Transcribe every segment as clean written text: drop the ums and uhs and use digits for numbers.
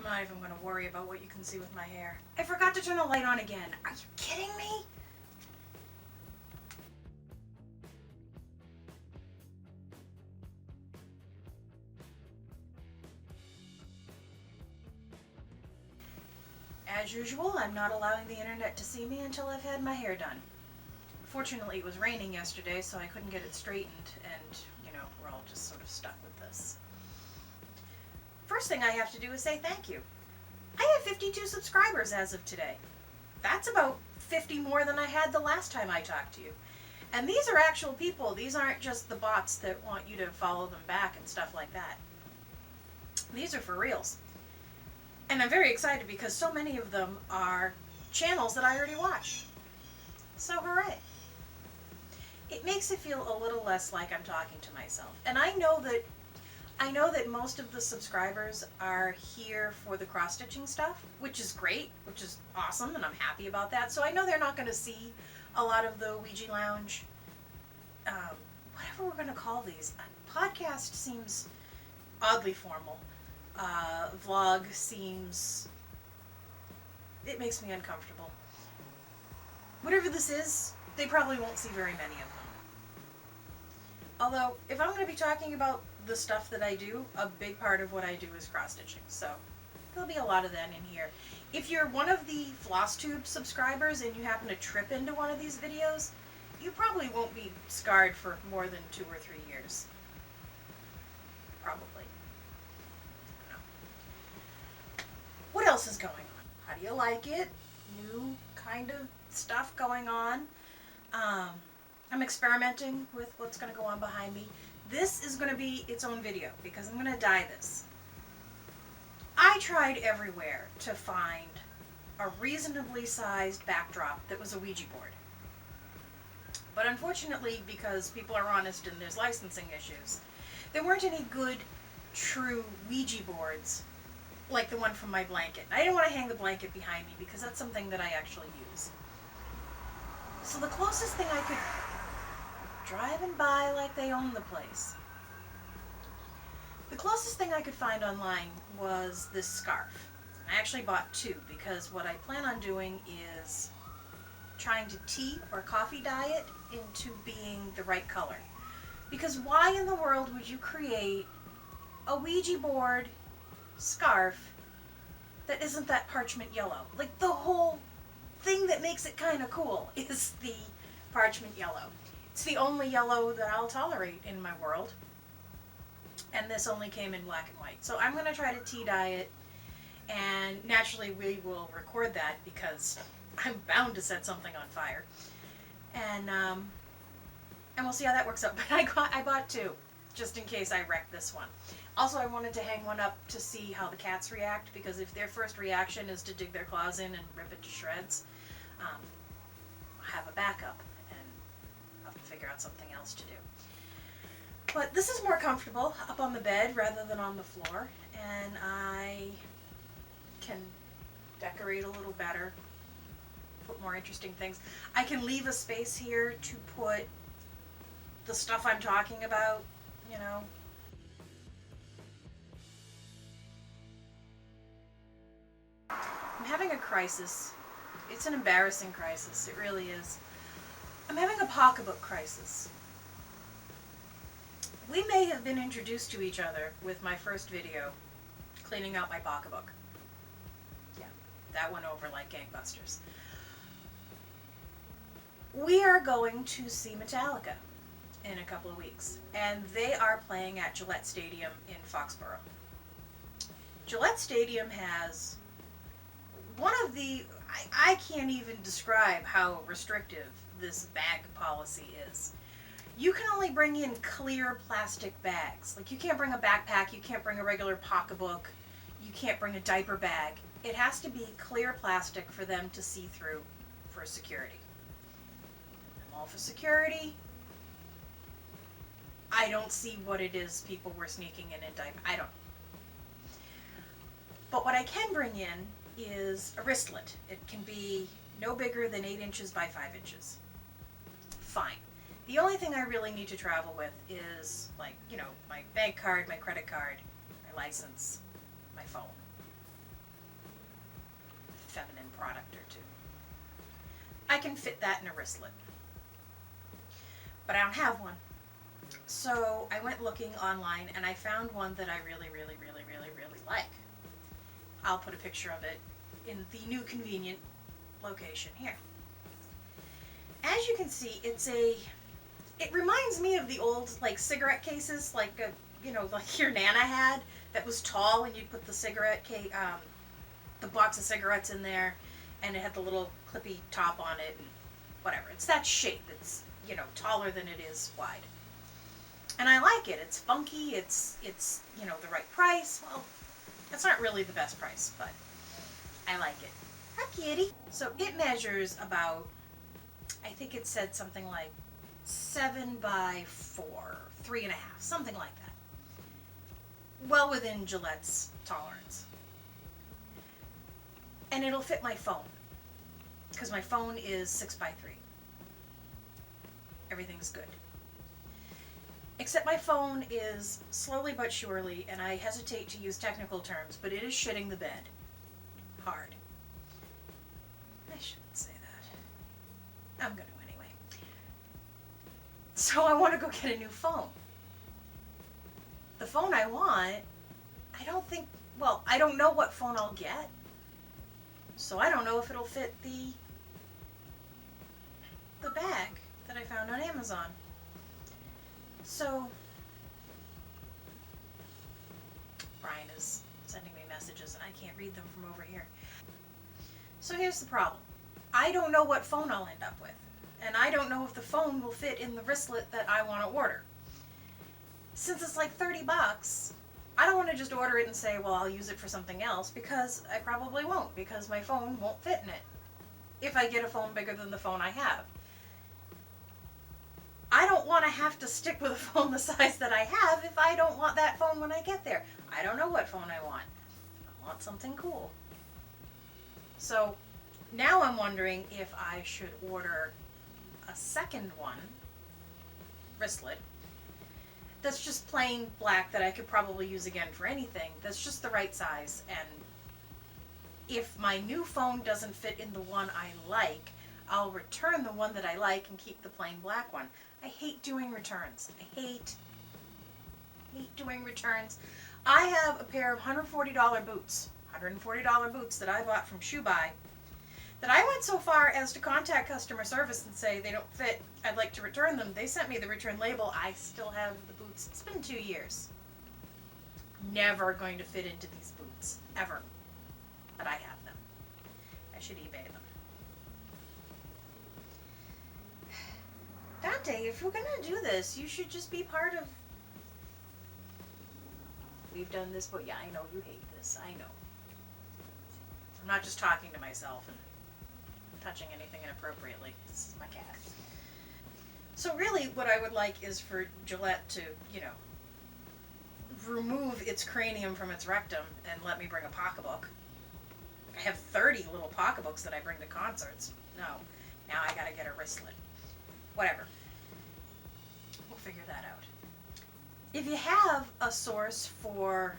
I'm not even going to worry about what you can see with my hair. I forgot to turn the light on again. Are you kidding me? As usual, I'm not allowing the internet to see me until I've had my hair done. Fortunately, it was raining yesterday, so I couldn't get it straightened, and, we're all just sort of stuck with this. First thing I have to do is say thank you. I have 52 subscribers as of today. That's about 50 more than I had the last time I talked to you. And these are actual people. These aren't just the bots that want you to follow them back and stuff like that. These are for reals. And I'm very excited because so many of them are channels that I already watch. So hooray. It makes it feel a little less like I'm talking to myself. And I know that most of the subscribers are here for the cross-stitching stuff, which is great, which is awesome, and I'm happy about that. So I know they're not going to see a lot of the Ouija Lounge, whatever we're going to call these. Podcast seems oddly formal. Vlog seems, it makes me uncomfortable. Whatever this is, they probably won't see very many of them. Although, if I'm going to be talking about the stuff that I do, a big part of what I do is cross-stitching, so there'll be a lot of that in here. If you're one of the FlossTube subscribers and you happen to trip into one of these videos, you probably won't be scarred for more than 2 or 3 years. Probably. What else is going on? How do you like it? New kind of stuff going on. I'm experimenting with what's going to go on behind me. This is going to be its own video because I'm going to dye this. I tried everywhere to find a reasonably sized backdrop that was a Ouija board. But unfortunately, because people are honest and there's licensing issues, there weren't any good, true Ouija boards like the one from my blanket. I didn't want to hang the blanket behind me because that's something that I actually use. So the closest thing I could, driving by like they own the place, the closest thing I could find online was this scarf. I actually bought 2 because what I plan on doing is trying to tea or coffee dye it into being the right color. Because why in the world would you create a Ouija board scarf that isn't that parchment yellow? Like, the whole thing that makes it kind of cool is the parchment yellow. It's the only yellow that I'll tolerate in my world. And this only came in black and white. So I'm going to try to tea dye it. And naturally we will record that because I'm bound to set something on fire. And we'll see how that works out. But I bought 2 just in case I wreck this one. Also, I wanted to hang one up to see how the cats react, because if their first reaction is to dig their claws in and rip it to shreds, I have a backup and I'll have to figure out something else to do. But this is more comfortable up on the bed rather than on the floor, and I can decorate a little better, put more interesting things. I can leave a space here to put the stuff I'm talking about, I'm having a crisis. It's an embarrassing crisis. It really is. I'm having a pocketbook crisis. We may have been introduced to each other with my first video, cleaning out my pocketbook. Yeah, that went over like gangbusters. We are going to see Metallica in a couple of weeks, and they are playing at Gillette Stadium in Foxborough. Gillette Stadium has one of the, I can't even describe how restrictive this bag policy is. You can only bring in clear plastic bags. Like, you can't bring a backpack, you can't bring a regular pocketbook, you can't bring a diaper bag. It has to be clear plastic for them to see through for security. I'm all for security. I don't see what it is people were sneaking in diaper. I don't. But what I can bring in is a wristlet. It can be no bigger than 8 inches by 5 inches. Fine. The only thing I really need to travel with is, like, my bank card, my credit card, my license, my phone. feminine product or two. I can fit that in a wristlet. But I don't have one. So I went looking online and I found one that I really like. I'll put a picture of it in the new convenient location here. As you can see, it reminds me of the old like cigarette cases, like like your Nana had, that was tall and you'd put the cigarette case, the box of cigarettes in there, and it had the little clippy top on it and whatever. It's that shape. It's taller than it is wide. And I like it. It's funky. It's the right price. Well, it's not really the best price, but I like it. Hi, kitty. So it measures about, I think it said something like 7 by 4, 3.5, something like that. Well within Gillette's tolerance. And it'll fit my phone, because my phone is 6 by 3. Everything's good. Except my phone is slowly but surely, and I hesitate to use technical terms, but it is shitting the bed. Hard. I shouldn't say that. I'm going to anyway. So I want to go get a new phone. The phone I want, I don't know what phone I'll get. So I don't know if it'll fit the bag that I found on Amazon. So Brian is sending me messages and I can't read them from over here. So here's the problem. I don't know what phone I'll end up with. And I don't know if the phone will fit in the wristlet that I want to order. Since it's like $30, I don't want to just order it and say, well, I'll use it for something else, because I probably won't, because my phone won't fit in it if I get a phone bigger than the phone I have. I don't want to have to stick with a phone the size that I have if I don't want that phone when I get there. I don't know what phone I want. I want something cool. So now I'm wondering if I should order a second one, wristlet, that's just plain black that I could probably use again for anything. That's just the right size. And if my new phone doesn't fit in the one I like, I'll return the one that I like and keep the plain black one. I hate doing returns. I hate doing returns. I have a pair of $140 boots, $140 boots that I bought from Shoe Buy, that I went so far as to contact customer service and say they don't fit, I'd like to return them. They sent me the return label. I still have the boots. It's been 2 years. Never going to fit into these boots, ever. But I have them. I should eBay them. Dante, if you're gonna do this, you should just be part of... We've done this, but yeah, I know you hate this. I know. I'm not just talking to myself and touching anything inappropriately. This is my cat. So really, what I would like is for Gillette to, remove its cranium from its rectum and let me bring a pocketbook. I have 30 little pocketbooks that I bring to concerts. No, now I gotta get a wristlet. Whatever. We'll figure that out. If you have a source for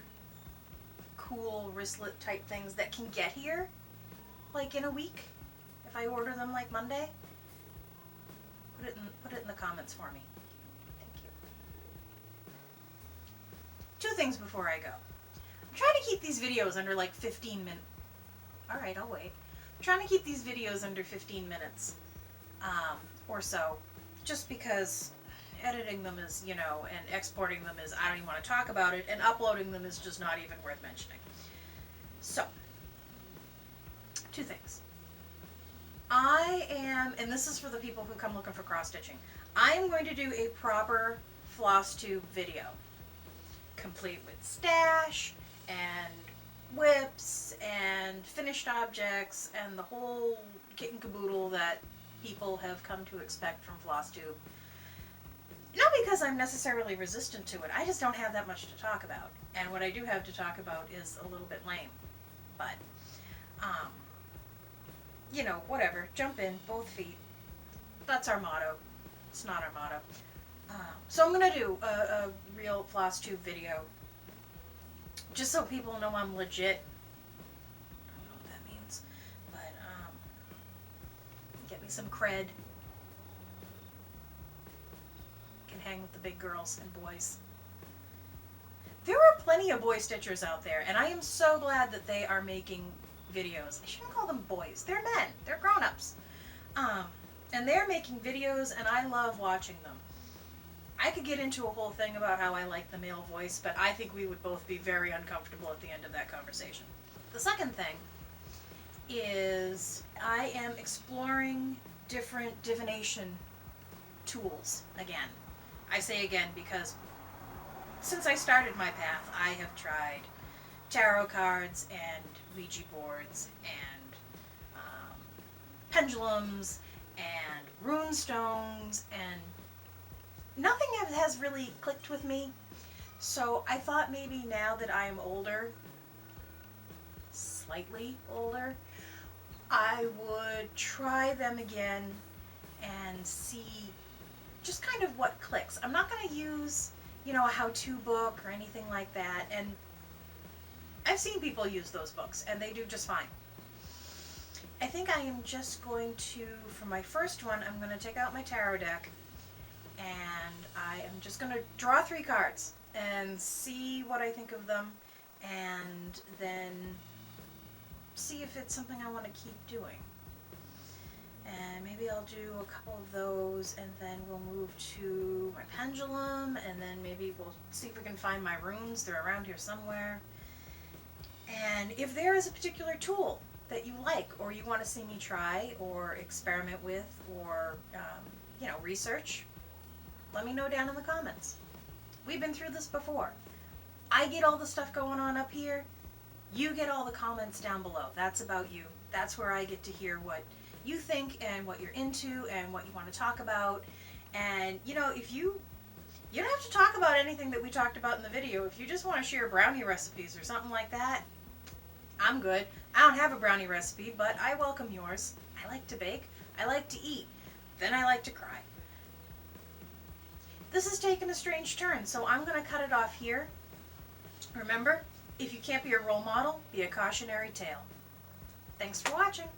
cool wristlet type things that can get here, like in a week, if I order them like Monday, put it in the comments for me. Thank you. 2 things before I go. I'm trying to keep these videos under like 15 minutes. Alright, I'll wait. I'm trying to keep these videos under 15 minutes or so, just because editing them is, and exporting them is, I don't even want to talk about it, and uploading them is just not even worth mentioning. So, 2 things. I am, and this is for the people who come looking for cross-stitching, I am going to do a proper floss tube video, complete with stash, and whips, and finished objects, and the whole kit and caboodle that people have come to expect from floss tube. Not because I'm necessarily resistant to it, I just don't have that much to talk about. And what I do have to talk about is a little bit lame. But, whatever. Jump in, both feet. That's our motto. It's not our motto. So I'm going to do a real floss tube video. Just so people know I'm legit. I don't know what that means. some cred. Can hang with the big girls and boys. There are plenty of boy stitchers out there, and I am so glad that they are making videos. I shouldn't call them boys. They're men. They're grown-ups. And they're making videos, and I love watching them. I could get into a whole thing about how I like the male voice, but I think we would both be very uncomfortable at the end of that conversation. The second thing is I am exploring different divination tools again. I say again because since I started my path, I have tried tarot cards and Ouija boards and pendulums and rune stones, and nothing has really clicked with me. So I thought maybe now that I am older, slightly older, I would try them again and see just kind of what clicks. I'm not going to use, a how-to book or anything like that, and I've seen people use those books and they do just fine. I think I am just going to, for my first one, I'm going to take out my tarot deck and I am just going to draw 3 cards and see what I think of them, and then see if it's something I want to keep doing. And maybe I'll do a couple of those, and then we'll move to my pendulum, and then maybe we'll see if we can find my runes. They're around here somewhere. And if there is a particular tool that you like, or you want to see me try, or experiment with, or, research, let me know down in the comments. We've been through this before. I get all the stuff going on up here. You get all the comments down below. That's about you. That's where I get to hear what you think and what you're into and what you want to talk about. And, if you don't have to talk about anything that we talked about in the video. If you just want to share brownie recipes or something like that, I'm good. I don't have a brownie recipe, but I welcome yours. I like to bake. I like to eat. Then I like to cry. This has taken a strange turn, so I'm going to cut it off here. Remember, if you can't be a role model, be a cautionary tale. Thanks for watching.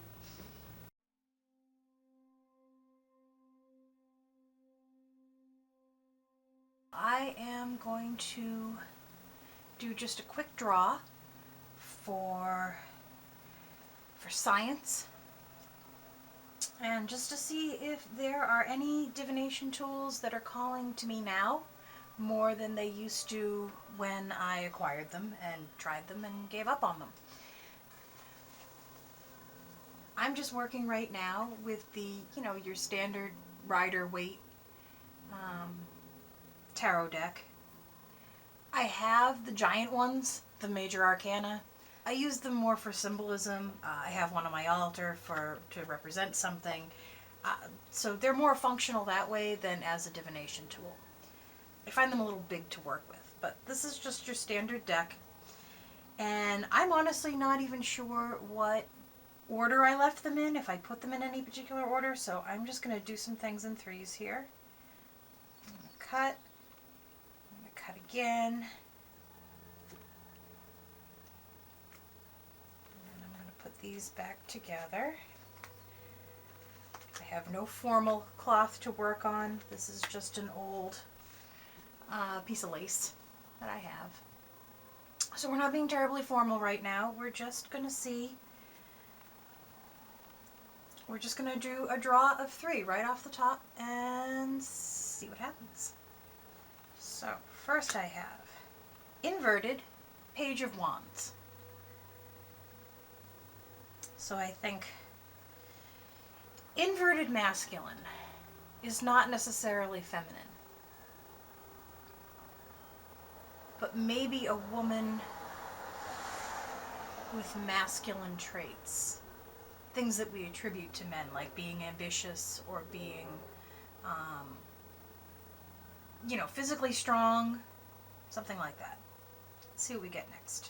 I am going to do just a quick draw for science, and just to see if there are any divination tools that are calling to me now more than they used to when I acquired them and tried them and gave up on them. I'm just working right now with the, your standard Rider-Waite tarot deck. I have the giant ones, the major arcana. I use them more for symbolism. I have one on my altar to represent something. So they're more functional that way than as a divination tool. I find them a little big to work with, but this is just your standard deck. And I'm honestly not even sure what order I left them in, if I put them in any particular order, so I'm just going to do some things in 3s here. I'm going to cut. I'm going to cut again. Put these back together. I have no formal cloth to work on. This is just an old piece of lace that I have. So we're not being terribly formal right now. We're just going to see. We're just going to do a draw of 3 right off the top and see what happens. So first I have inverted Page of Wands. So I think inverted masculine is not necessarily feminine, but maybe a woman with masculine traits, things that we attribute to men, like being ambitious or being, physically strong, something like that. Let's see what we get next.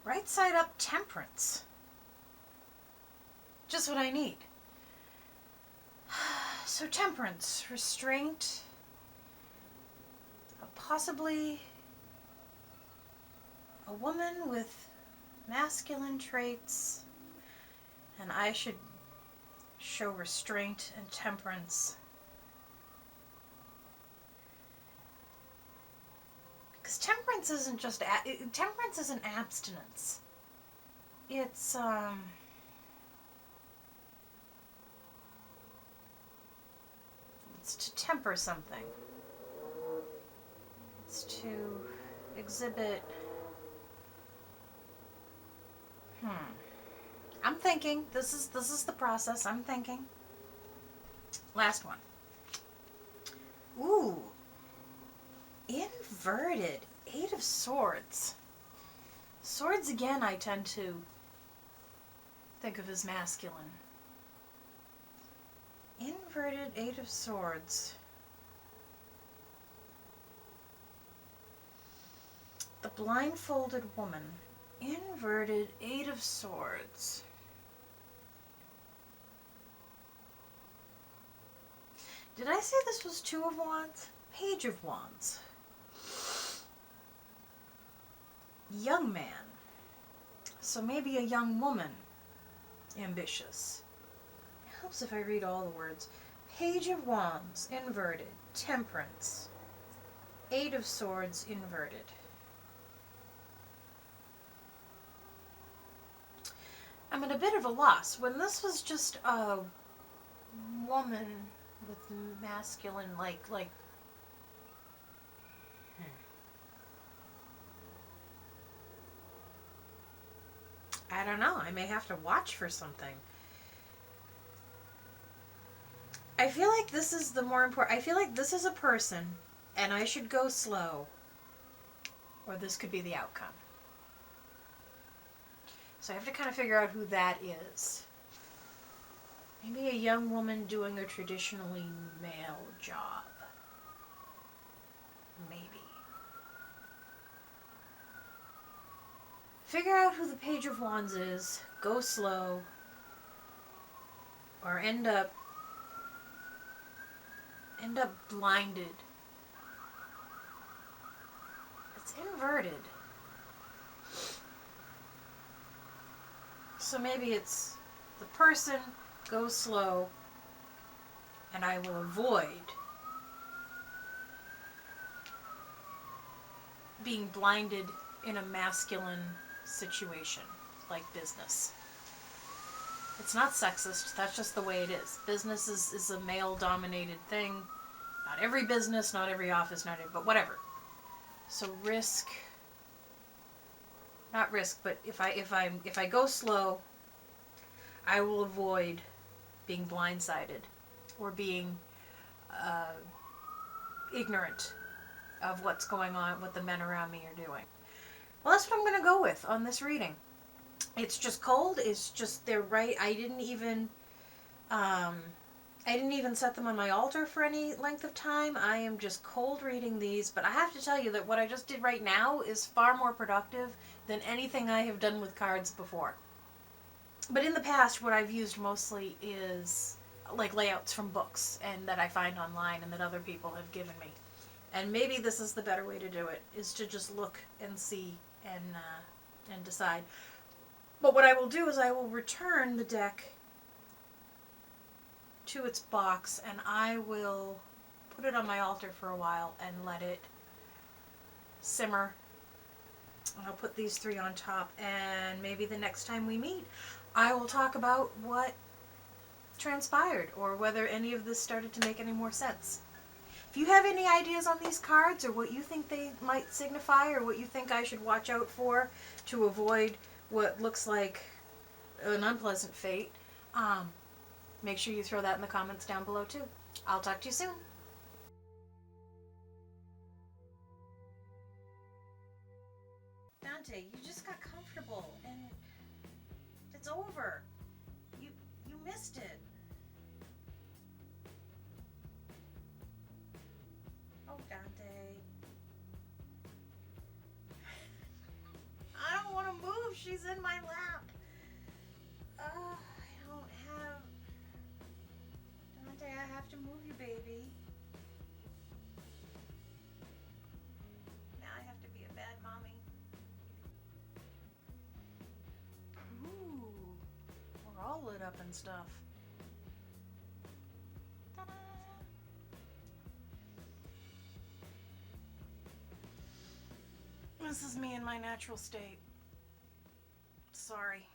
Right side up, Temperance. Just what I need. So Temperance, restraint, possibly a woman with masculine traits And I should show restraint and temperance. Because temperance isn't just temperance isn't abstinence. It's it's to temper something. It's to exhibit. I'm thinking. This is the process. I'm thinking. Last one. Ooh. Inverted. 8 of Swords. Swords, again, I tend to think of as masculine. Inverted 8 of Swords. The blindfolded woman. Inverted 8 of Swords. Did I say this was 2 of Wands? Page of Wands. Young man. So maybe a young woman. Ambitious. It helps if I read all the words. Page of Wands, inverted. Temperance. 8 of Swords, inverted. I'm at a bit of a loss. When this was just a woman with masculine, like I don't know. I may have to watch for something. I feel like this is the more important. I feel like this is a person, and I should go slow, or this could be the outcome. So I have to kind of figure out who that is. Maybe a young woman doing a traditionally male job. Maybe. Figure out who the Page of Wands is, go slow, or end up blinded. It's inverted. So maybe it's the person, go slow, and I will avoid being blinded in a masculine situation, like business. It's not sexist, that's just the way it is. Business is a male-dominated thing. Not every business, not every office, but whatever. So not risk, but if I go slow, I will avoid being blindsided or being ignorant of what's going on, what the men around me are doing. Well, that's what I'm going to go with on this reading. It's just cold. It's just, they're right. I didn't even set them on my altar for any length of time. I am just cold reading these, but I have to tell you that what I just did right now is far more productive than anything I have done with cards before. But in the past, what I've used mostly is like layouts from books and that I find online and that other people have given me. And maybe this is the better way to do it, is to just look and see and decide. But what I will do is I will return the deck to its box and I will put it on my altar for a while and let it simmer. And I'll put these 3 on top, and maybe the next time we meet, I will talk about what transpired or whether any of this started to make any more sense. If you have any ideas on these cards or what you think they might signify or what you think I should watch out for to avoid what looks like an unpleasant fate, make sure you throw that in the comments down below too. I'll talk to you soon. Dante, you just got comfortable and it's over. You missed it. Oh, Dante. I don't want to move. She's in my lap. I don't have... Dante, I have to move you, baby. Now I have to be a bad mommy. Ooh. We're all all lit up and stuff. Ta-da! This is me in my natural state. Sorry.